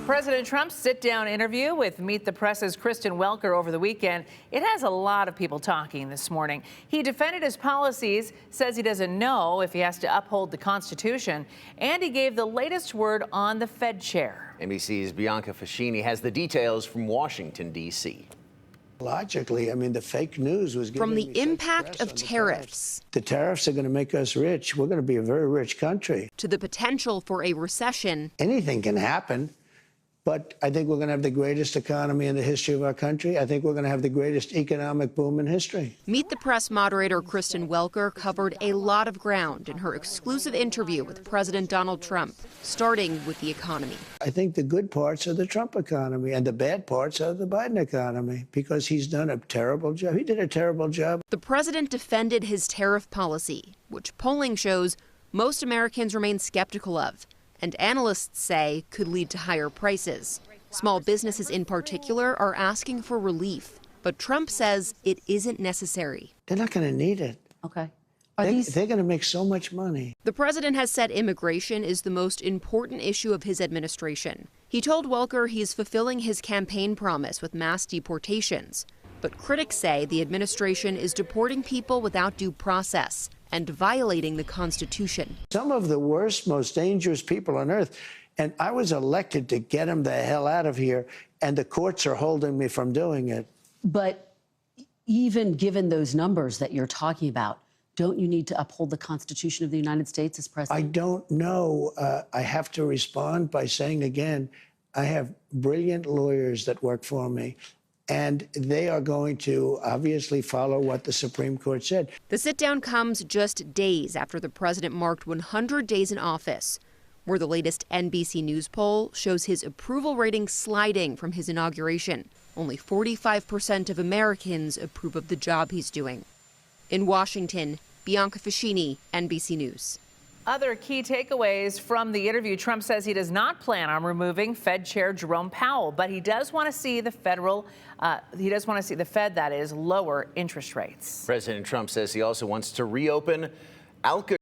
President Trump's sit-down interview with Meet the Press's Kristen Welker over the weekend, it has a lot of people talking this morning. He defended his policies, says he doesn't know if he has to uphold the Constitution, and he gave the latest word on the Fed chair. NBC's Bianca Fascini has the details from Washington, D.C. Logically, I mean, the fake news was from the impact of tariffs. The tariffs are going to make us rich. We're going to be a very rich country. To the potential for a recession. Anything can happen, but I think we're going to have the greatest economy in the history of our country. I think we're going to have the greatest economic boom in history. Meet the Press moderator Kristen Welker covered a lot of ground in her exclusive interview with President Donald Trump, starting with the economy. I think the good parts are the Trump economy and the bad parts are the Biden economy, because he's done a terrible job. He did a terrible job. The president defended his tariff policy, which polling shows most Americans remain skeptical of, and analysts say could lead to higher prices. Small businesses in particular are asking for relief, but Trump says it isn't necessary. They're not going to need it. Okay. They're going to make so much money. The president has said immigration is the most important issue of his administration. He told Welker he's fulfilling his campaign promise with mass deportations. But critics say the administration is deporting people without due process and violating the Constitution. Some of the worst, most dangerous people on earth. And I was elected to get them the hell out of here, and the courts are holding me from doing it. But even given those numbers that you're talking about, don't you need to uphold the Constitution of the United States as president? I don't know. I have to respond by saying again, I have brilliant lawyers that work for me, and they are going to obviously follow what the Supreme Court said. The sit-down comes just days after the president marked 100 days in office, where the latest NBC News poll shows his approval rating sliding from his inauguration. Only 45% of Americans approve of the job he's doing. In Washington, Bianca Fascini, NBC News. Other key takeaways from the interview: Trump says he does not plan on removing Fed Chair Jerome Powell, but he does want to see the Fed, that is, lower interest rates. President Trump says he also wants to reopen alcohol